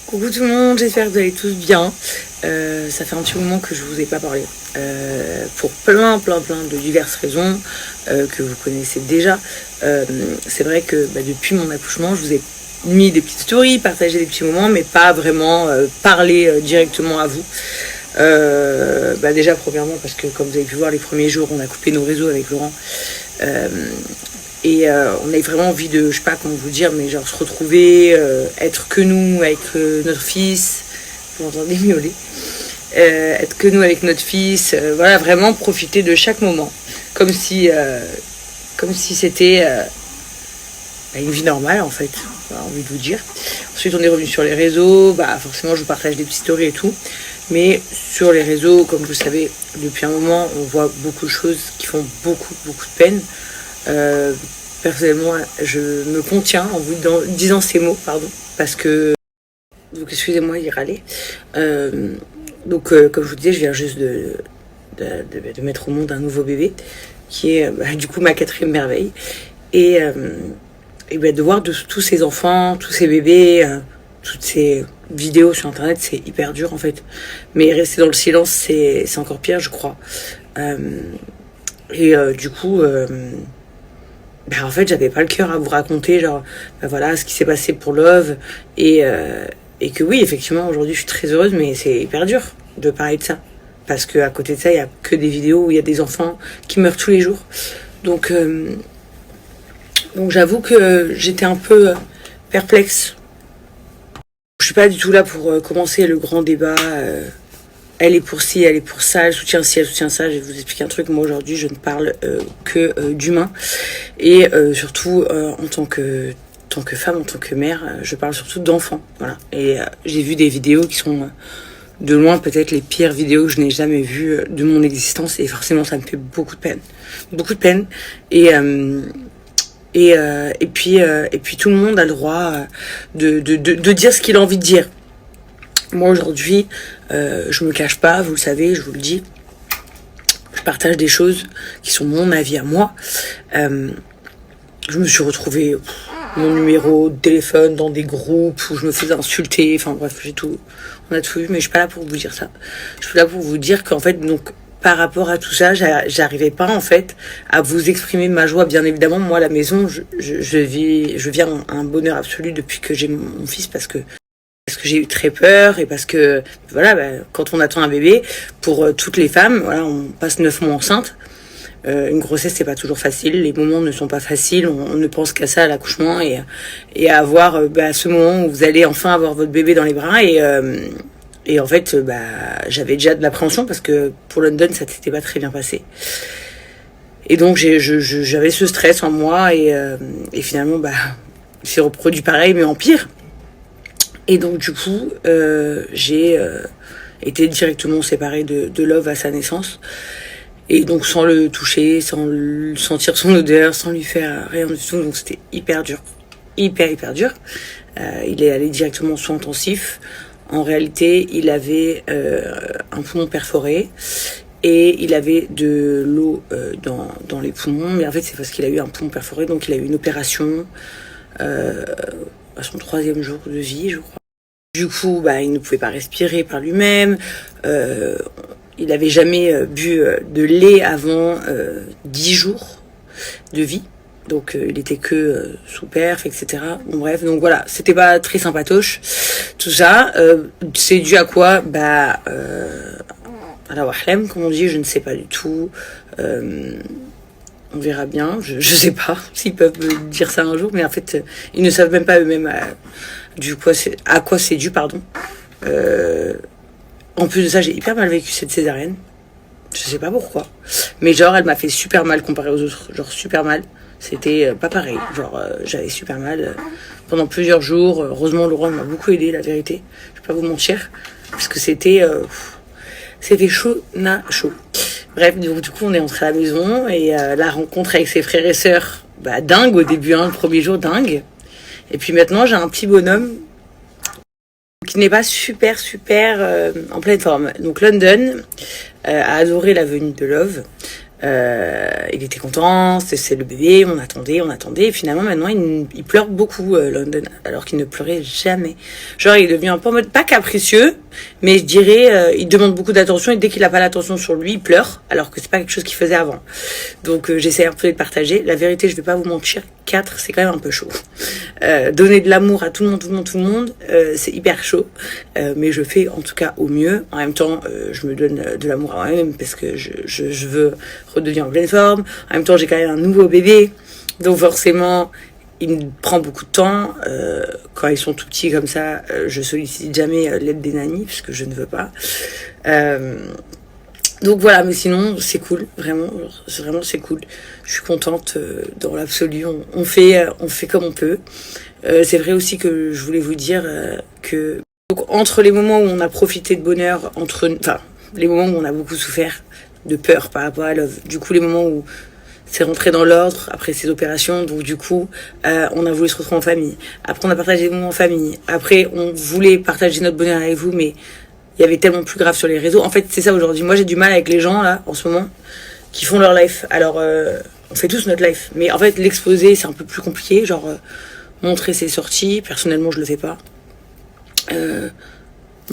Coucou tout le monde, j'espère que vous allez tous bien. Ça fait un petit moment que je vous ai pas parlé. Pour plein de diverses raisons que vous connaissez déjà. C'est vrai que depuis mon accouchement, je vous ai mis des petites stories, partagé des petits moments, mais pas vraiment parlé directement à vous. Déjà premièrement parce que comme vous avez pu voir les premiers jours, on a coupé nos réseaux avec Laurent. On a vraiment envie de, je sais pas comment vous dire, mais genre se retrouver, être que nous avec notre fils. Vous m'entendez miauler, être que nous avec notre fils, voilà, vraiment profiter de chaque moment, comme si c'était une vie normale en fait, j'ai envie de vous dire. Ensuite on est revenu sur les réseaux, forcément je vous partage des petites stories et tout, mais sur les réseaux, comme vous le savez, depuis un moment on voit beaucoup de choses qui font beaucoup de peine. Personnellement, je me contiens en vous disant ces mots, pardon, parce que, donc excusez-moi, il râlait. Comme je vous disais, je viens juste de mettre au monde un nouveau bébé, qui est du coup ma 4e merveille, et de voir tous ces enfants, tous ces bébés, toutes ces vidéos sur internet, c'est hyper dur en fait. Mais rester dans le silence, c'est encore pire, je crois. En fait, j'avais pas le cœur à vous raconter, voilà, ce qui s'est passé pour Love. Et que oui, effectivement, aujourd'hui, je suis très heureuse, mais c'est hyper dur de parler de ça. Parce qu'à côté de ça, il n'y a que des vidéos où il y a des enfants qui meurent tous les jours. Donc j'avoue que j'étais un peu perplexe. Je suis pas du tout là pour commencer le grand débat. Elle est pour ci, elle est pour ça, elle soutient ci, elle soutient ça. Je vais vous expliquer un truc. Moi, aujourd'hui, je ne parle que d'humain. Et surtout, en tant que femme, en tant que mère, je parle surtout d'enfants. Voilà. Et j'ai vu des vidéos qui sont de loin peut-être les pires vidéos que je n'ai jamais vues de mon existence. Et forcément, ça me fait beaucoup de peine. Beaucoup de peine. Et puis tout le monde a le droit de dire ce qu'il a envie de dire. Moi aujourd'hui, je me cache pas, vous le savez, je vous le dis. Je partage des choses qui sont mon avis à moi. Je me suis retrouvée mon numéro de téléphone dans des groupes où je me faisais insulter. Enfin bref, j'ai tout, on a tout vu, mais je suis pas là pour vous dire ça. Je suis là pour vous dire qu'en fait, donc par rapport à tout ça, j'arrivais pas en fait à vous exprimer ma joie. Bien évidemment, moi à la maison, je vis un bonheur absolu depuis que j'ai mon fils parce que j'ai eu très peur et parce que voilà, quand on attend un bébé, pour toutes les femmes, voilà, on passe 9 mois enceinte. Une grossesse c'est pas toujours facile, les moments ne sont pas faciles, on ne pense qu'à ça à l'accouchement et à avoir ce moment où vous allez enfin avoir votre bébé dans les bras et en fait j'avais déjà de l'appréhension parce que pour London ça s'était pas très bien passé. Et donc j'avais ce stress en moi et finalement il s'est reproduit pareil mais en pire. Et donc du coup, j'ai été directement séparée de Love à sa naissance. Et donc sans le toucher, sans sentir son odeur, sans lui faire rien du tout. Donc c'était hyper dur. Hyper dur. Il est allé directement en soins intensifs. En réalité, il avait un poumon perforé. Et il avait de l'eau dans les poumons. Mais en fait, c'est parce qu'il a eu un poumon perforé. Donc il a eu une opération à son 3e jour de vie, je crois. Du coup, il ne pouvait pas respirer par lui-même. Il n'avait jamais bu de lait avant 10 jours de vie. Donc, il était que sous perf, etc. Bon, bref, donc voilà, c'était pas très sympatoche. Tout ça, c'est dû à quoi à la wahlem, comme on dit, je ne sais pas du tout. On verra bien, je sais pas s'ils peuvent me dire ça un jour, mais en fait, ils ne savent même pas eux-mêmes à quoi c'est dû, pardon. En plus de ça, j'ai hyper mal vécu cette césarienne. Je sais pas pourquoi. Mais genre, elle m'a fait super mal comparé aux autres. Genre, super mal. C'était pas pareil. Genre, j'avais super mal pendant plusieurs jours. Heureusement, Laurent m'a beaucoup aidé, la vérité. Je vais pas vous mentir. Parce que c'était chaud. Bref, du coup, on est entré à la maison et la rencontre avec ses frères et sœurs, dingue au début, le premier jour, dingue. Et puis maintenant, j'ai un petit bonhomme qui n'est pas super en pleine forme. Donc London a adoré la venue de Love. Il était content, c'est le bébé, on attendait, et finalement maintenant il pleure beaucoup, London, alors qu'il ne pleurait jamais. Genre il devient un peu en mode, pas capricieux, mais je dirais, il demande beaucoup d'attention, et dès qu'il n'a pas l'attention sur lui, il pleure, alors que c'est pas quelque chose qu'il faisait avant. Donc j'essaie un peu de partager. La vérité, je vais pas vous mentir, 4, c'est quand même un peu chaud. Donner de l'amour à tout le monde, c'est hyper chaud, mais je fais en tout cas au mieux. En même temps, je me donne de l'amour à moi-même, parce que je veux redevenir en pleine forme. En même temps, j'ai quand même un nouveau bébé, donc forcément il me prend beaucoup de temps. Quand ils sont tout petits comme ça, je sollicite jamais l'aide des nannies, puisque je ne veux pas. Donc voilà, mais sinon c'est cool, vraiment c'est cool. Je suis contente dans l'absolu. On fait comme on peut. C'est vrai aussi que je voulais vous dire que donc, entre les moments où on a profité de bonheur, les moments où on a beaucoup souffert de peur par rapport à Love, du coup les moments où c'est rentré dans l'ordre après ces opérations, donc du coup on a voulu se retrouver en famille. Après on a partagé des moments en famille. Après on voulait partager notre bonheur avec vous, mais il y avait tellement plus grave sur les réseaux. En fait, c'est ça aujourd'hui. Moi, j'ai du mal avec les gens, là, en ce moment, qui font leur life. Alors, on fait tous notre life. Mais en fait, l'exposer, c'est un peu plus compliqué. Genre, montrer ses sorties. Personnellement, je le fais pas.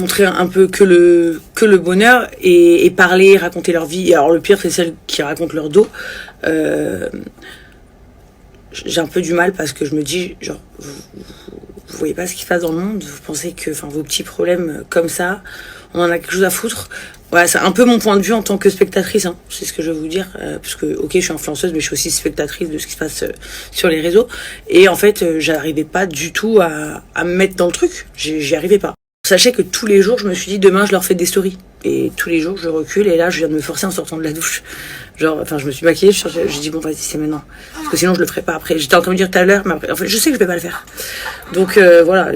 Montrer un peu que le bonheur et parler, raconter leur vie. Alors, le pire, c'est celles qui racontent leur dos. J'ai un peu du mal parce que je me dis, genre, vous voyez pas ce qui se passe dans le monde, vous pensez que vos petits problèmes comme ça, on en a quelque chose à foutre. Voilà, c'est un peu mon point de vue en tant que spectatrice, hein, c'est ce que je veux vous dire, parce que ok, je suis influenceuse, mais je suis aussi spectatrice de ce qui se passe sur les réseaux, et en fait, j'arrivais pas du tout à me mettre dans le truc, j'y arrivais pas. Sachez que tous les jours, je me suis dit, demain, je leur fais des stories. Et tous les jours, je recule, et là, je viens de me forcer en sortant de la douche. Genre, enfin, je me suis maquillée, j'ai dit, bon, vas-y, c'est maintenant. Parce que sinon, je le ferai pas après. J'étais en train de me dire tout à l'heure, mais après, en fait, je sais que je vais pas le faire. Donc, voilà,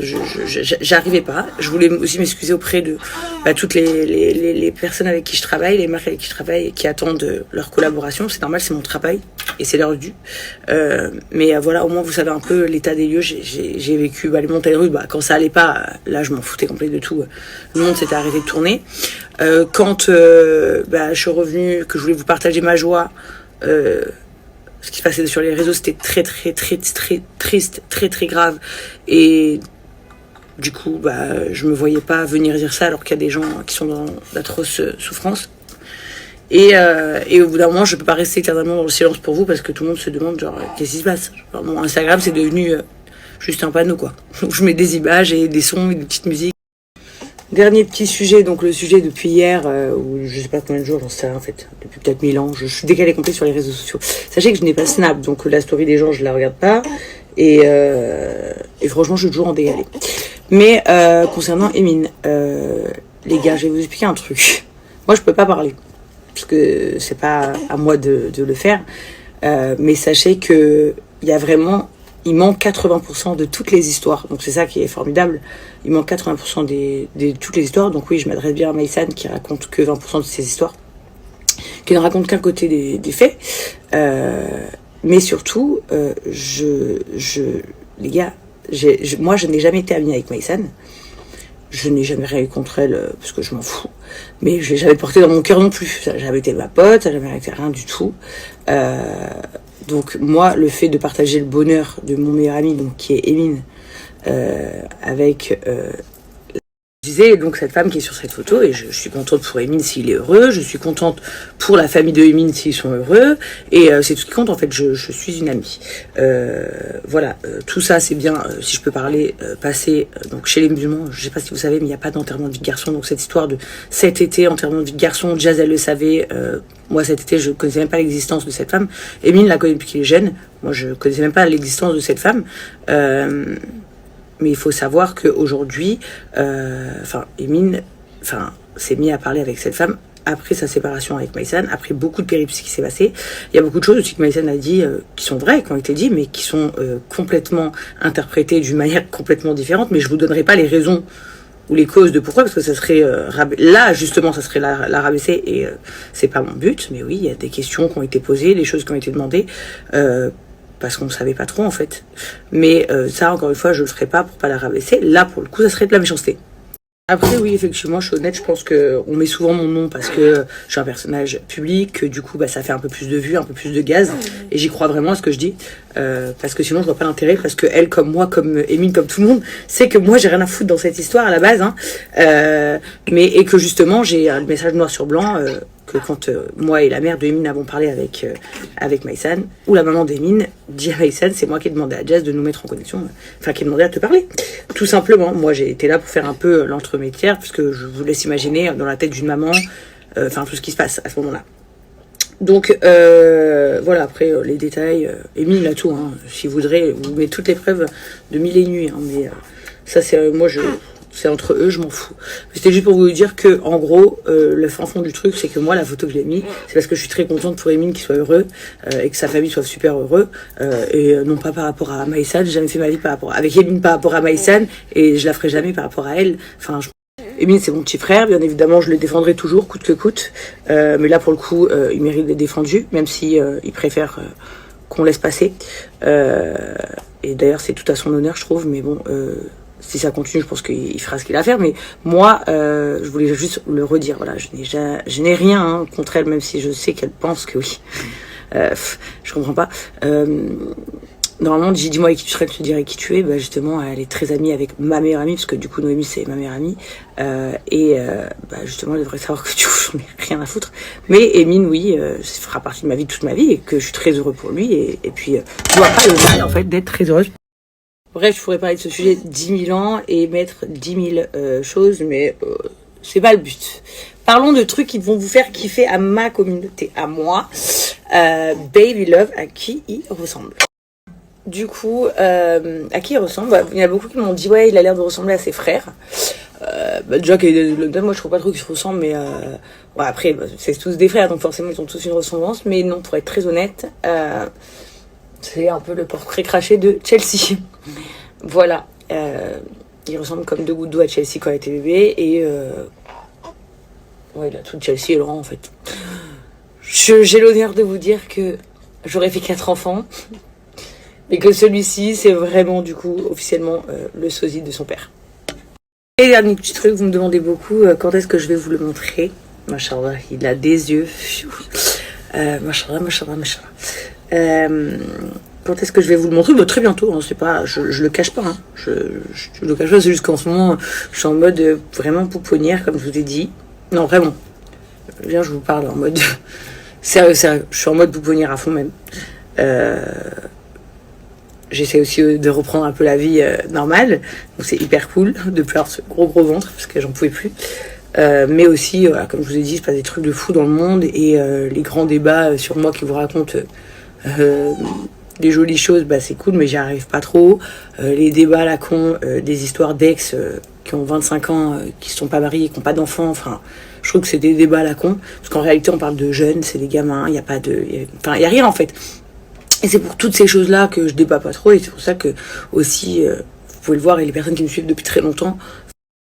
j'arrivais pas. Je voulais aussi m'excuser auprès de toutes les personnes avec qui je travaille, les marques avec qui je travaille, et qui attendent leur collaboration. C'est normal, c'est mon travail, et c'est leur dû. Mais voilà, au moins, vous savez un peu l'état des lieux. J'ai vécu les montagnes russes. Quand ça allait pas, là, je m'en foutais complet de tout. Le monde s'était arrêté de tourner. Quand je suis revenue, que je voulais vous partager ma joie, ce qui se passait sur les réseaux, c'était très triste, très grave, et du coup je me voyais pas venir dire ça alors qu'il y a des gens qui sont dans d'atroces souffrances, et au bout d'un moment je peux pas rester éternellement dans le silence pour vous, parce que tout le monde se demande genre qu'est-ce qui se passe. Genre, mon Instagram c'est devenu juste un panneau quoi, donc je mets des images et des sons et des petites musiques. Dernier petit sujet, donc le sujet depuis hier, ou je sais pas combien de jours, j'en sais rien en fait, depuis peut-être 1000 ans, je suis décalée complet sur les réseaux sociaux. Sachez que je n'ai pas Snap, donc la story des gens je la regarde pas, et franchement je suis toujours en décalé. Mais concernant Emin, les gars, je vais vous expliquer un truc. Moi je peux pas parler, parce que c'est pas à moi de le faire, mais sachez que il manque 80% de toutes les histoires. Donc c'est ça qui est formidable. Il manque 80% de toutes les histoires. Donc oui, je m'adresse bien à Maïsan qui raconte que 20% de ses histoires, qui ne raconte qu'un côté des faits. Mais surtout, les gars, moi je n'ai jamais été amie avec Maïsan. Je n'ai jamais rien eu contre elle parce que je m'en fous. Mais je l'ai jamais portée dans mon cœur non plus. Ça n'a jamais été ma pote, ça n'a jamais été rien du tout. Donc moi, le fait de partager le bonheur de mon meilleur ami, donc qui est Emin, avec je disais donc cette femme qui est sur cette photo, et je suis contente pour Emin s'il est heureux, je suis contente pour la famille de Emin s'ils sont heureux, et c'est tout ce qui compte en fait. Je suis une amie. Voilà, tout ça c'est bien, si je peux parler, passer donc chez les musulmans. Je sais pas si vous savez, mais il n'y a pas d'enterrement de vie de garçon. Donc cette histoire de cet été, enterrement de vie de garçon, Jazz elle le savait. Moi cet été je connaissais même pas l'existence de cette femme. Emin la connaît depuis qu'il est jeune. Moi je connaissais même pas l'existence de cette femme. Mais il faut savoir qu'aujourd'hui, Emin s'est mis à parler avec cette femme après sa séparation avec Maïsan, après beaucoup de péripéties qui s'est passé. Il y a beaucoup de choses aussi que Maïsan a dit qui sont vraies, qui ont été dites, mais qui sont complètement interprétées d'une manière complètement différente. Mais je vous donnerai pas les raisons ou les causes de pourquoi, parce que ça serait là justement ça serait la rabaisser, et c'est pas mon but. Mais oui, il y a des questions qui ont été posées, des choses qui ont été demandées, parce qu'on ne savait pas trop en fait. Mais ça, encore une fois, je le ferai pas pour pas la rabaisser. Là, pour le coup, ça serait de la méchanceté. Après, oui, effectivement, je suis honnête, je pense qu'on met souvent mon nom parce que je suis un personnage public, que du coup, bah, ça fait un peu plus de vues, un peu plus de gaz, et j'y crois vraiment à ce que je dis, parce que sinon, je vois pas l'intérêt, parce que elle, comme moi, comme Émile, comme tout le monde, sait que moi, j'ai rien à foutre dans cette histoire à la base, hein, et que justement, j'ai un message noir sur blanc, que quand moi et la mère de Émine avons parlé avec Maïsan, ou la maman d'Émine dit à Maïsan, c'est moi qui ai demandé à Jess de nous mettre en connexion, enfin qui ai demandé à te parler. Tout simplement, moi j'ai été là pour faire un peu l'entremétière, puisque je vous laisse imaginer dans la tête d'une maman, enfin tout ce qui se passe à ce moment-là. Donc voilà, après les détails, Émile a tout, hein, si vous voudrez, vous mettez toutes les preuves de mille et une nuits, hein, mais ça c'est moi je... C'est entre eux, je m'en fous. C'était juste pour vous dire que, en gros, le fin fond du truc, c'est que moi, la photo que j'ai mis, c'est parce que je suis très contente pour Émile qu'il soit heureux et que sa famille soit super heureux. Et non pas par rapport à Maïsan. J'ai jamais fait ma vie par rapport avec Émile par rapport à Maïsan et je la ferai jamais par rapport à elle. Enfin, Émile, c'est mon petit frère. Bien évidemment, je le défendrai toujours, coûte que coûte. Mais là, pour le coup, il mérite d'être défendu, même si il préfère qu'on laisse passer. Et d'ailleurs, c'est tout à son honneur, je trouve. Mais bon. Si ça continue, je pense qu'il fera ce qu'il a à faire. Mais moi, je voulais juste le redire. Voilà, je n'ai rien hein, contre elle, même si je sais qu'elle pense que oui. Je comprends pas. Normalement, dis-moi avec qui tu serais, je te dirais qui tu es. Bah, justement, elle est très amie avec ma meilleure amie, parce que du coup, Noémie, c'est ma meilleure amie. Bah, justement, elle devrait savoir que du coup, j'en ai rien à foutre. Mais Émine, oui, ça fera partie de ma vie toute ma vie, et que je suis très heureux pour lui. Et puis, je vois pas le mal, en fait, d'être très heureuse. Bref, je pourrais parler de ce sujet 10 000 ans et mettre 10 000 choses, mais c'est pas le but. Parlons de trucs qui vont vous faire kiffer à ma communauté, à moi. Baby Love, à qui il ressemble. Du coup, à qui il ressemble bah, il y en a beaucoup qui m'ont dit, ouais, il a l'air de ressembler à ses frères. Bah, déjà, moi je trouve pas trop qu'ils se ressemblent, mais ouais, après, bah, c'est tous des frères, donc forcément ils ont tous une ressemblance. Mais non, pour être très honnête... c'est un peu le portrait craché de Chelsea. Voilà. Il ressemble comme deux gouttes d'eau à Chelsea quand elle était bébé. Et ouais, il a tout de Chelsea et Laurent en fait. J'ai l'honneur de vous dire que j'aurais fait 4 enfants. Mais que celui-ci, c'est vraiment du coup officiellement le sosie de son père. Et dernier petit truc, vous me demandez beaucoup quand est-ce que je vais vous le montrer. Machallah, il a des yeux. Machallah. Quand est-ce que je vais vous le montrer bah, très bientôt, hein, c'est pas, je le cache pas, hein. Je le cache pas, c'est juste qu'en ce moment, je suis en mode vraiment pouponnière, comme je vous ai dit. Non, vraiment. Viens, je vous parle en mode... sérieux, je suis en mode pouponnière à fond même. J'essaie aussi de reprendre un peu la vie normale, donc c'est hyper cool de plus avoir ce gros ventre, parce que j'en pouvais plus. Mais aussi, comme je vous ai dit, il se passe des trucs de fou dans le monde, et les grands débats sur moi qui vous racontent... des jolies choses, bah c'est cool, mais j'y arrive pas trop. Les débats à la con, des histoires d'ex qui ont 25 ans, qui sont pas mariés, qui n'ont pas d'enfants, enfin, je trouve que c'est des débats à la con, parce qu'en réalité, on parle de jeunes, c'est des gamins, il n'y a pas de... Enfin, il n'y a rien, en fait. Et c'est pour toutes ces choses-là que je débat pas trop, et c'est pour ça que, aussi, vous pouvez le voir, et les personnes qui me suivent depuis très longtemps,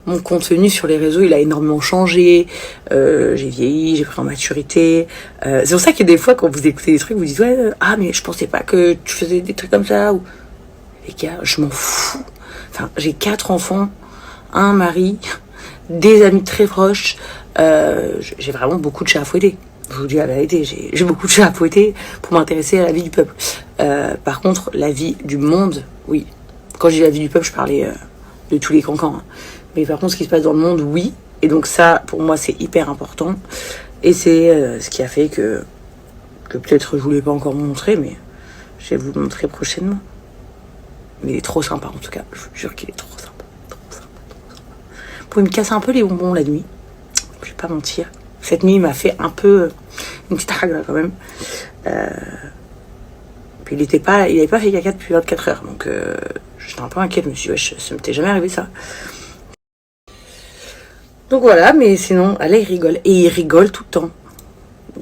mon contenu sur les réseaux, il a énormément changé. J'ai vieilli, j'ai pris en maturité. C'est pour ça que des fois, quand vous écoutez des trucs, vous dites ouais, ah mais je pensais pas que tu faisais des trucs comme ça. Ou les gars, je m'en fous. Enfin, j'ai 4 enfants, un mari, des amis très proches. J'ai vraiment beaucoup de chats à fouetter. Je vous dis la vérité, j'ai beaucoup de chats à fouetter pour m'intéresser à la vie du peuple. Par contre, la vie du monde, oui. Quand je dis la vie du peuple, je parlais de tous les cancans. Hein. Mais par contre, ce qui se passe dans le monde, oui. Et donc ça, pour moi, c'est hyper important. Et c'est ce qui a fait que peut-être je voulais pas encore vous montrer, mais je vais vous le montrer prochainement. Mais il est trop sympa, en tout cas. Je vous jure qu'il est trop sympa. Trop sympa. Vous pouvez me casser un peu les bonbons la nuit. Je vais pas mentir. Cette nuit, il m'a fait un peu une petite hagra quand même. Puis il avait pas fait caca depuis 24 heures. Donc j'étais un peu inquiète. Je me suis dit, wesh, ça m'était jamais arrivé ça. Donc voilà, mais sinon, là, il rigole. Et il rigole tout le temps.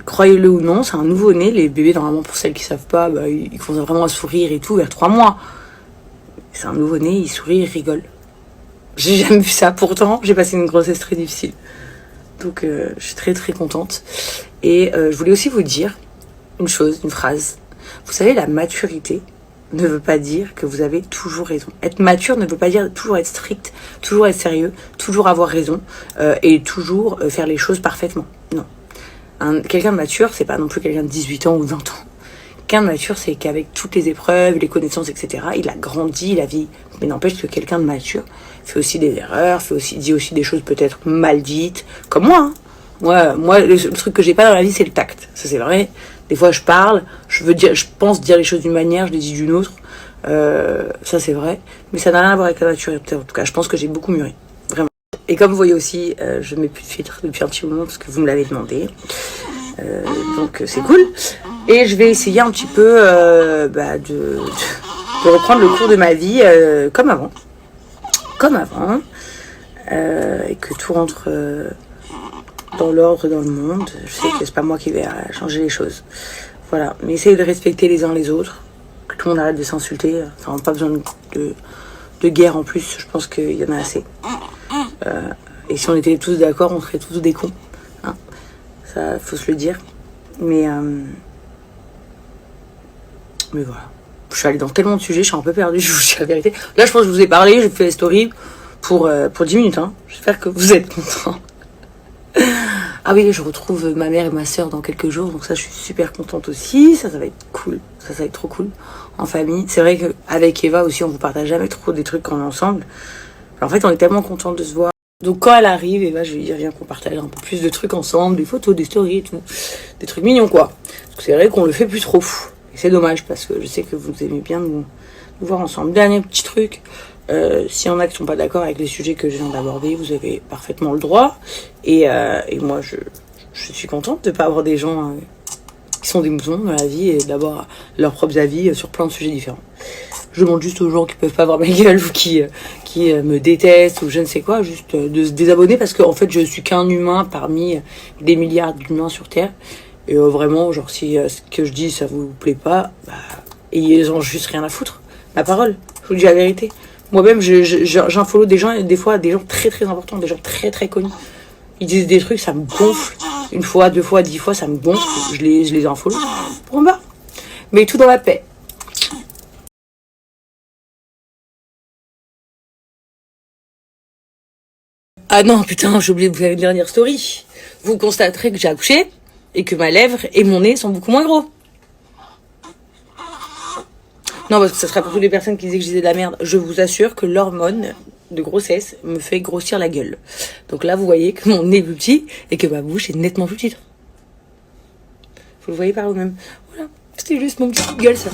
Croyez-le ou non, c'est un nouveau-né. Les bébés, normalement, pour celles qui savent pas, bah, ils commencent vraiment à sourire et tout, vers 3 mois. C'est un nouveau-né, il sourit, il rigole. J'ai jamais vu ça. Pourtant, j'ai passé une grossesse très difficile. Donc, je suis très, très contente. Et je voulais aussi vous dire une chose, une phrase. Vous savez, la maturité, ne veut pas dire que vous avez toujours raison. Être mature ne veut pas dire toujours être strict, toujours être sérieux, toujours avoir raison et toujours faire les choses parfaitement. Non. Quelqu'un de mature, c'est pas non plus quelqu'un de 18 ans ou 20 ans. Quelqu'un de mature, c'est qu'avec toutes les épreuves, les connaissances, etc., il a grandi, la vie. Mais n'empêche que quelqu'un de mature fait aussi des erreurs, dit aussi des choses peut-être mal dites, comme moi. Hein. Moi, le truc que j'ai pas dans la vie, c'est le tact. Ça, c'est vrai. Des fois, je parle, je pense dire les choses d'une manière, je les dis d'une autre. Ça, c'est vrai. Mais ça n'a rien à voir avec la maturité. En tout cas, je pense que j'ai beaucoup mûri. Vraiment. Et comme vous voyez aussi, je mets plus de filtre depuis un petit moment parce que vous me l'avez demandé. Donc, c'est cool. Et je vais essayer un petit peu de reprendre le cours de ma vie comme avant. Et que tout rentre dans l'ordre, dans le monde. Je sais que c'est pas moi qui vais changer les choses. Voilà, mais essayez de respecter les uns les autres. Que tout le monde arrête de s'insulter. Enfin, pas besoin de guerre en plus. Je pense qu'il y en a assez. Et si on était tous d'accord, on serait tous des cons. Hein, ça, faut se le dire. Mais voilà. Je suis allée dans tellement de sujets, je suis un peu perdue, je vous dis la vérité. Là, je pense que je vous ai parlé, j'ai fait les stories pour 10 minutes. Hein. J'espère que vous êtes contents. Ah oui, je retrouve ma mère et ma soeur dans quelques jours, donc ça, je suis super contente aussi. Ça va être cool. Ça va être trop cool en famille. C'est vrai qu'avec Eva aussi, on vous partage jamais trop des trucs quand on est ensemble. En fait, on est tellement contents de se voir. Donc quand elle arrive, Eva, je vais lui dire, viens qu'on partage un peu plus de trucs ensemble, des photos, des stories et tout. Des trucs mignons, quoi. Parce que c'est vrai qu'on le fait plus trop. Et c'est dommage, parce que je sais que vous aimez bien nous voir ensemble. Dernier petit truc. S'il y en a qui sont pas d'accord avec les sujets que je viens d'aborder, vous avez parfaitement le droit. Et moi, je suis contente de pas avoir des gens qui sont des moutons dans la vie et d'avoir leurs propres avis sur plein de sujets différents. Je demande juste aux gens qui peuvent pas voir ma gueule ou qui me détestent ou je ne sais quoi, juste de se désabonner parce qu'en fait, je suis qu'un humain parmi des milliards d'humains sur Terre. Et vraiment, genre, si ce que je dis, ça vous plaît pas, ayez-en juste rien à foutre. Ma parole, je vous dis la vérité. Moi-même, j'unfollow des gens, des fois, des gens très très importants, des gens très très connus. Ils disent des trucs, ça me gonfle. 1 fois, 2 fois, 10 fois, ça me gonfle. Je les unfollow. Bon bah. Mais tout dans la paix. Ah non, putain, j'ai oublié de vous faire une dernière story. Vous constaterez que j'ai accouché et que ma lèvre et mon nez sont beaucoup moins gros. Non, parce que ça serait pour toutes les personnes qui disaient que je disais de la merde. Je vous assure que l'hormone de grossesse me fait grossir la gueule. Donc là, vous voyez que mon nez est plus petit et que ma bouche est nettement plus petite. Vous le voyez par vous-même. Voilà, c'était juste mon petit coup de gueule, ça.